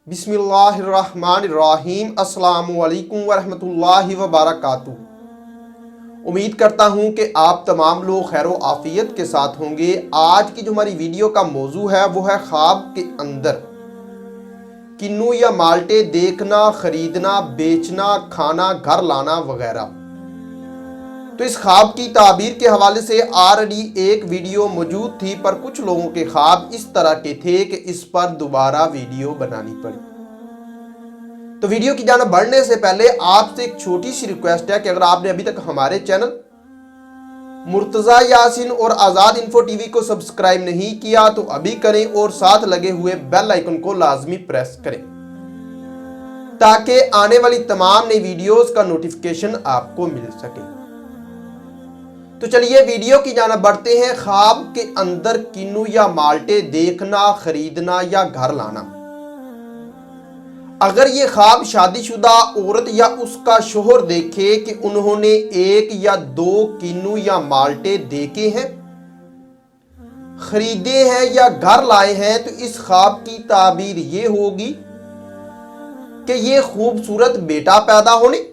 बिस्मिल्लाहिर्रहमानिर्रहीम। अस्सलामुअलैकुम वरहमतुल्लाहि वबरकातुहू। उम्मीद करता हूँ कि आप तमाम लोग खैर व आफियत के साथ होंगे। आज की जो हमारी वीडियो का मौजू है वो है ख्वाब के अंदर किन्नू या माल्टे देखना, खरीदना, बेचना, खाना, घर लाना वगैरह। तो इस ख्वाब की ताबीर के हवाले से ऑलरेडी एक वीडियो मौजूद थी, पर कुछ लोगों के ख्वाब इस तरह के थे कि इस पर दोबारा वीडियो बनानी पड़ी। तो वीडियो की जानिब बढ़ने से पहले आपसे एक छोटी सी रिक्वेस्ट है कि अगर आपने अभी तक हमारे चैनल मुर्तज़ा यासीन और आज़ाद इन्फो टीवी को सब्सक्राइब नहीं किया तो अभी करें और साथ लगे हुए बेल आइकन को लाजमी प्रेस करें ताकि आने वाली तमाम नई वीडियोस का नोटिफिकेशन आपको मिल सके। तो चलिए वीडियो की जानिब बढ़ते हैं। ख्वाब के अंदर किन्नू या माल्टे देखना, खरीदना या घर लाना। अगर ये ख्वाब शादीशुदा औरत या उसका शोहर देखे कि उन्होंने एक या दो किन्नू या माल्टे देखे हैं, खरीदे हैं या घर लाए हैं, तो इस ख्वाब की ताबीर ये होगी कि ये खूबसूरत बेटा पैदा होने,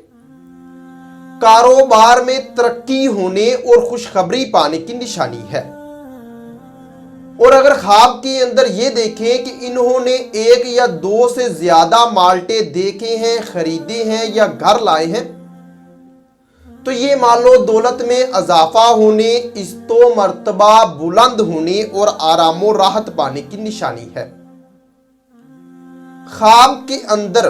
कारोबार में तरक्की होने और खुशखबरी पाने की निशानी है। और अगर ख्वाब के अंदर ये देखें कि इन्होंने एक या दो से ज्यादा माल्टे देखे हैं, खरीदे हैं या घर लाए हैं, तो ये मालो दौलत में इजाफा होने, इस्तो मर्तबा बुलंद होने और आरामो राहत पाने की निशानी है। ख्वाब के अंदर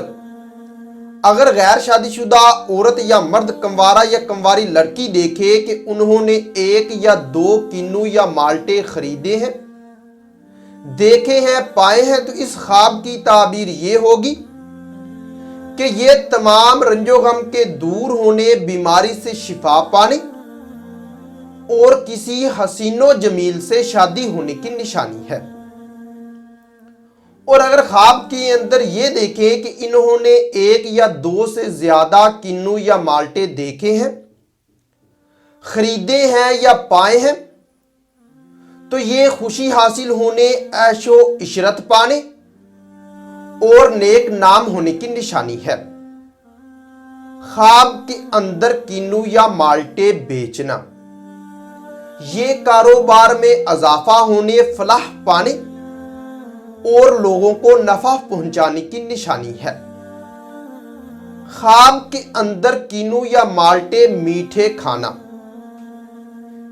अगर गैर शादीशुदा औरत या मर्द कंवारा या कंवारी लड़की देखे कि उन्होंने एक या दो किन्नू या माल्टे खरीदे हैं, देखे हैं, पाए हैं, तो इस ख्वाब की ताबीर ये होगी कि ये तमाम रंजो गम के दूर होने, बीमारी से शिफा पाने और किसी हसीनो जमील से शादी होने की निशानी है। और अगर ख्वाब के अंदर ये देखें कि इन्होंने एक या दो से ज्यादा किन्नू या माल्टे देखे हैं, खरीदे हैं या पाए हैं, तो ये खुशी हासिल होने, ऐशो इशरत पाने और नेक नाम होने की निशानी है। ख्वाब के अंदर किन्नू या माल्टे बेचना, ये कारोबार में इजाफा होने, फलाह पाने और लोगों को नफा पहुंचाने की निशानी है। ख्वाब के अंदर किन्नू या माल्टे मीठे खाना,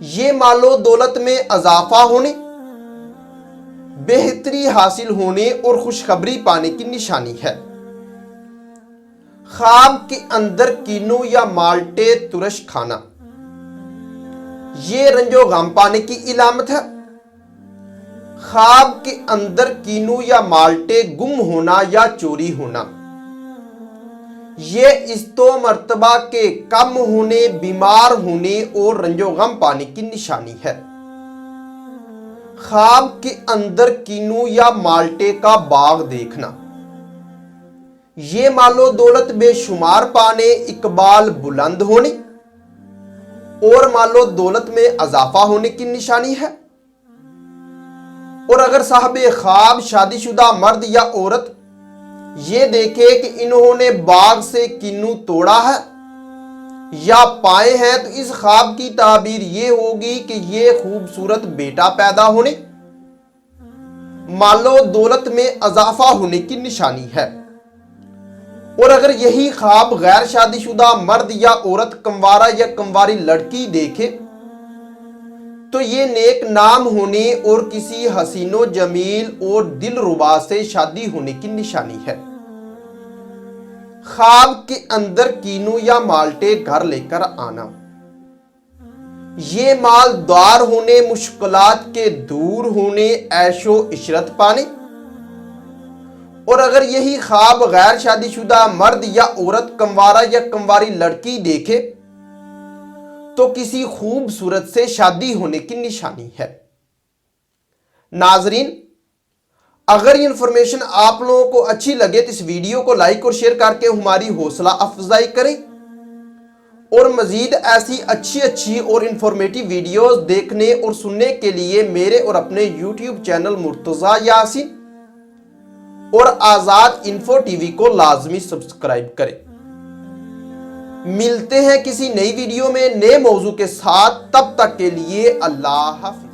ये मालो दौलत में इजाफा होने, बेहतरी हासिल होने और खुशखबरी पाने की निशानी है। ख्वाब के अंदर किन्नू या माल्टे तुरश खाना, ये रंजो गम पाने की इलामत है। ख्वाब के अंदर किन्नू या माल्टे गुम होना या चोरी होना, ये इस्तो मर्तबा के कम होने, बीमार होने और रंजो गम पाने की निशानी है। ख्वाब के अंदर किन्नू या माल्टे का बाग देखना, ये मालो दौलत बेशुमार पाने, इकबाल बुलंद होने और मालो दौलत में इजाफा होने की निशानी है। और अगर साहबे ख्वाब शादीशुदा मर्द या औरत ये देखे कि इन्होंने बाग से किन्नू तोड़ा है या पाए हैं, तो इस ख्वाब की ताबीर ये होगी कि ये खूबसूरत बेटा पैदा होने, मालो दौलत में इजाफा होने की निशानी है। और अगर यही ख्वाब गैर शादीशुदा मर्द या औरत, कंवारा या कंवारी लड़की देखे, तो ये नेक नाम होने और किसी हसीनो जमील और दिलरुबा से शादी होने की निशानी है। ख्वाब के अंदर किन्नू या माल्टे घर लेकर आना, ये मालदार होने, मुश्किलात के दूर होने, ऐशो इशरत पाने। और अगर यही ख्वाब गैर शादीशुदा मर्द या औरत, कंवारा या कंवारी लड़की देखे, तो किसी खूबसूरत से शादी होने की निशानी है। नाजरीन, अगर ये इंफॉर्मेशन आप लोगों को अच्छी लगे तो इस वीडियो को लाइक और शेयर करके हमारी हौसला अफजाई करें और मजीद ऐसी अच्छी और इंफॉर्मेटिव वीडियोस देखने और सुनने के लिए मेरे और अपने यूट्यूब चैनल मुर्तज़ा यासीन اور آزاد انفو ٹی وی کو لازمی سبسکرائب کریں۔ ملتے ہیں کسی نئی ویڈیو میں نئے موضوع کے ساتھ، تب تک کے لیے اللہ حافظ۔